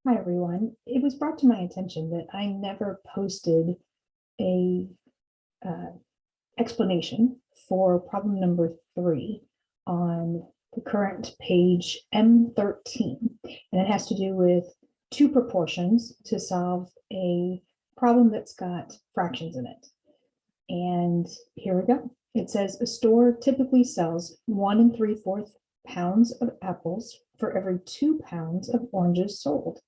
Hi, everyone. It was brought to my attention that I never posted a explanation for problem number 3 on the current page M13. And it has to do with two proportions to solve a problem that's got fractions in it. And here we go. It says a store typically sells 1 3/4 pounds of apples for every 2 pounds of oranges sold.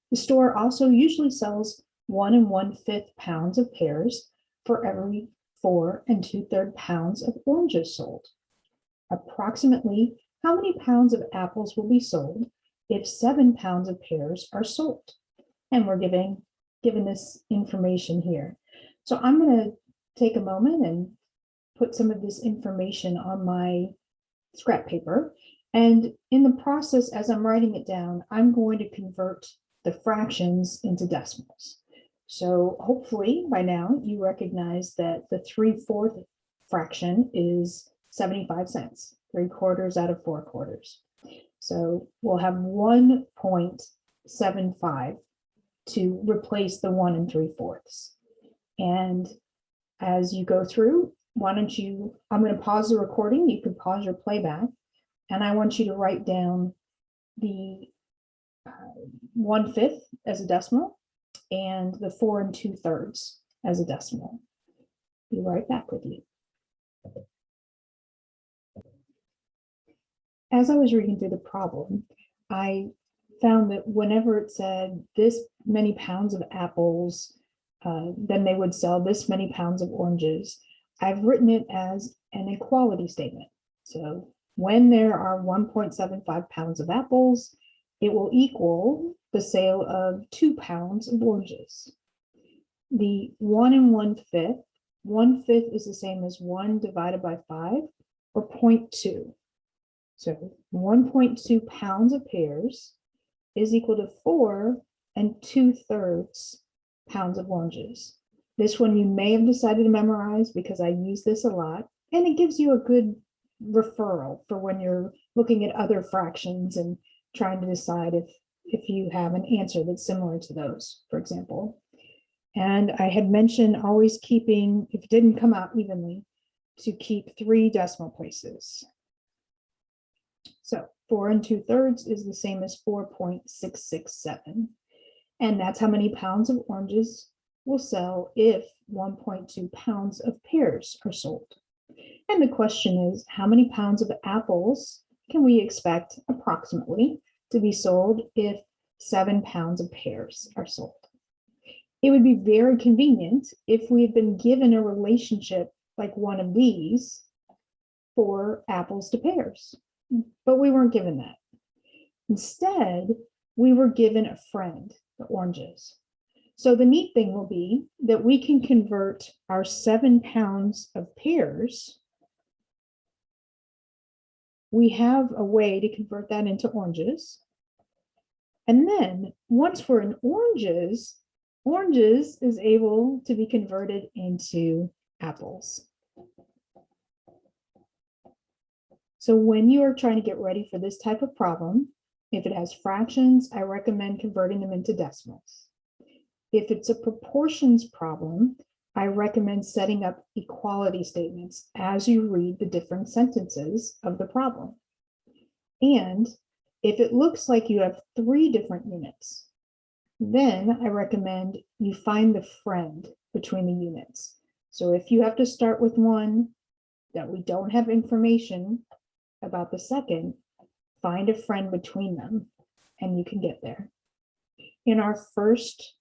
The store also usually sells 1 1/5 pounds of pears for every 4 2/3 pounds of oranges sold. Approximately how many pounds of apples will be sold if 7 pounds of pears are sold? And we're given this information here. So I'm going to take a moment and put some of this information on my scrap paper. And in the process, as I'm writing it down, I'm going to convert the fractions into decimals. So hopefully by now you recognize that the 3/4 fraction is 75 cents, 3/4 out of 4/4. So we'll have 1.75 to replace the 1 3/4. And as you go through, why don't you, I'm going to pause the recording. You can pause your playback. And I want you to write down the 1/5 as a decimal and the 4 2/3 as a decimal. Be right back with you. As I was reading through the problem, I found that whenever it said this many pounds of apples, then they would sell this many pounds of oranges. I've written it as an equality statement. So when there are 1.75 pounds of apples, it will equal the sale of 2 pounds of oranges. The 1 1/5, 1/5 is the same as 1 divided by 5, or 0.2. So 1.2 pounds of pears is equal to 4 2/3 pounds of oranges. This one you may have decided to memorize because I use this a lot, and it gives you a good referral for when you're looking at other fractions and trying to decide if you have an answer that's similar to those, for example. And I had mentioned always keeping, if it didn't come out evenly, to keep 3 decimal places. So 4 2/3 is the same as 4.667. And that's how many pounds of oranges will sell if 1.2 pounds of pears are sold. And the question is, how many pounds of apples can we expect approximately to be sold if 7 pounds of pears are sold? It would be very convenient if we had been given a relationship like one of these for apples to pears, but we weren't given that. Instead, we were given a friend, the oranges. So the neat thing will be that we can convert our 7 pounds of pears. We have a way to convert that into oranges. And then once we're in oranges, oranges is able to be converted into apples. So when you are trying to get ready for this type of problem, if it has fractions, I recommend converting them into decimals. If it's a proportions problem, I recommend setting up equality statements as you read the different sentences of the problem. And if it looks like you have 3 different units, then I recommend you find the friend between the units. So if you have to start with one that we don't have information about the second, find a friend between them and you can get there. In our first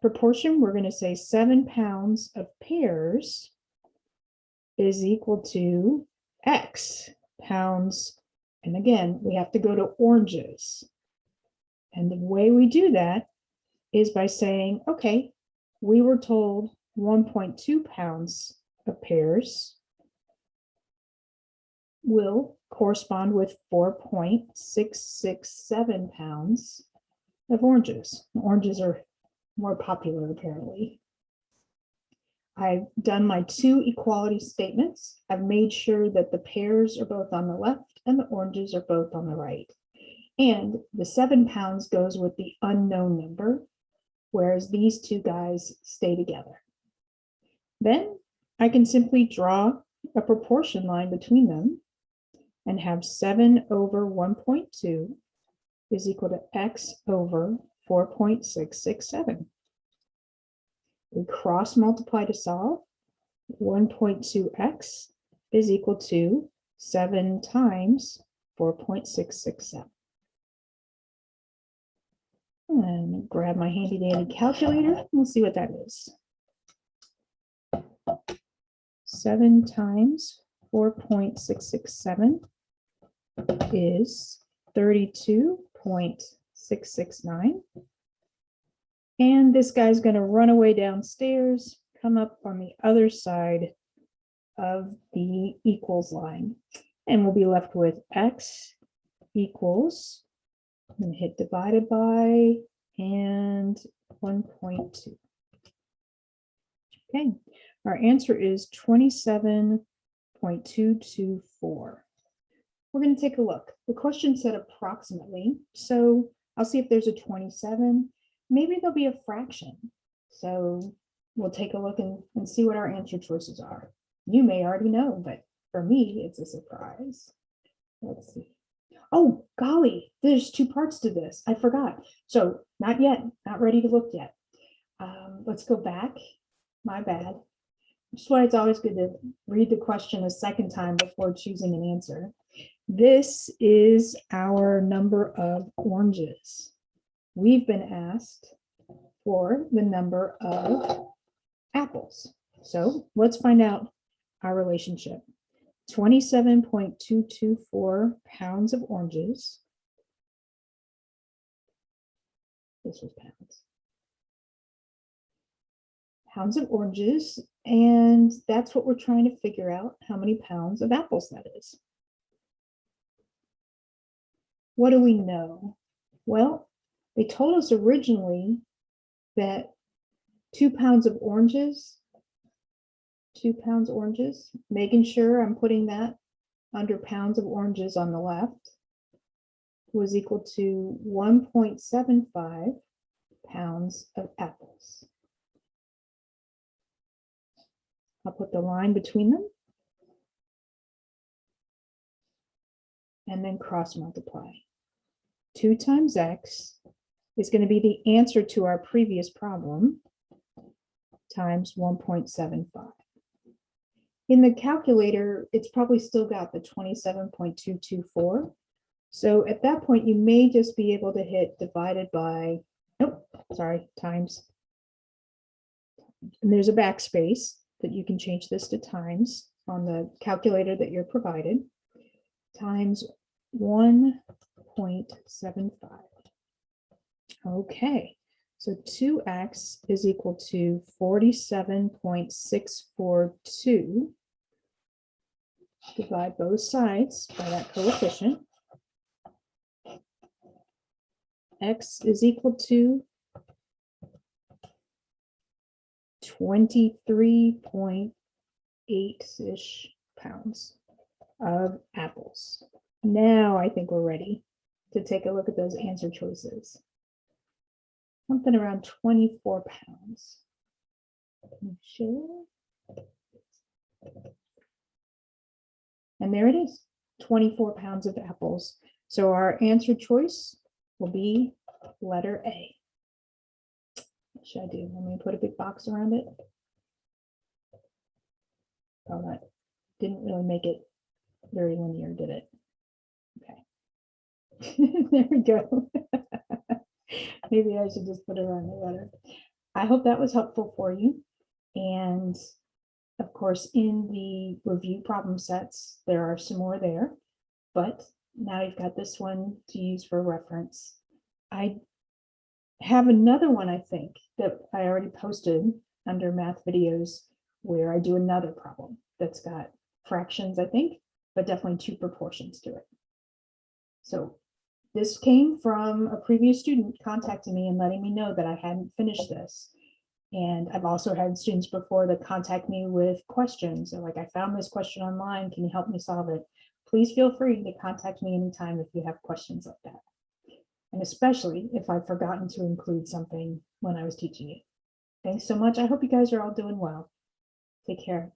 proportion, we're going to say 7 pounds of pears is equal to X pounds. And again, we have to go to oranges. And the way we do that is by saying, okay, we were told 1.2 pounds of pears will correspond with 4.667 pounds of oranges. Oranges are more popular, apparently. I've done my 2 equality statements. I've made sure that the pears are both on the left and the oranges are both on the right. And the 7 pounds goes with the unknown number, whereas these two guys stay together. Then I can simply draw a proportion line between them and have 7 over 1.2 is equal to x over 4.667. We cross multiply to solve. 1.2x is equal to 7 times 4.667. And grab my handy dandy calculator. We'll see what that is. 7 times 4.667 is 32.669. And this guy's going to run away downstairs, come up on the other side of the equals line. And we'll be left with x equals, I'm going to hit divided by, and 1.2. Okay, our answer is 27.224. We're going to take a look. The question said approximately, so I'll see if there's a 27. Maybe there'll be a fraction. So we'll take a look and see what our answer choices are. You may already know, but for me, it's a surprise. Let's see. Oh, golly, there's 2 parts to this. I forgot. So not yet, not ready to look yet. Let's go back. My bad. That's why it's always good to read the question a second time before choosing an answer. This is our number of oranges. We've been asked for the number of apples. So let's find out our relationship. 27.224 pounds of oranges. This was pounds. Pounds of oranges, and that's what we're trying to figure out, how many pounds of apples that is. What do we know? Well, they told us originally that 2 pounds of oranges, 2 pounds oranges, making sure I'm putting that under pounds of oranges on the left, was equal to 1.75 pounds of apples. I'll put the line between them and then cross multiply. 2 times x is going to be the answer to our previous problem times 1.75. In the calculator, it's probably still got the 27.224. So at that point, you may just be able to hit divided by, nope, sorry, times. And there's a backspace that you can change this to times on the calculator that you're provided, times 1.75. Okay, so 2x is equal to 47.642. Divide both sides by that coefficient. X is equal to 23.8-ish pounds of apples. Now I think we're ready to take a look at those answer choices. Something around 24 pounds. Sure. And there it is, 24 pounds of apples. So our answer choice will be letter A. What should I do? Let me put a big box around it. Oh, that didn't really make it very linear, did it? Okay. There we go. Maybe I should just put it around the letter. I hope that was helpful for you. And of course, in the review problem sets, there are some more there, but now you've got this one to use for reference. I have another one, I think, that I already posted under math videos where I do another problem that's got fractions, I think, but definitely 2 proportions to it. So this came from a previous student contacting me and letting me know that I hadn't finished this. And I've also had students before that contact me with questions. They're like, I found this question online. Can you help me solve it? Please feel free to contact me anytime if you have questions like that. and especially if I've forgotten to include something when I was teaching you. Thanks so much. I hope you guys are all doing well. Take care.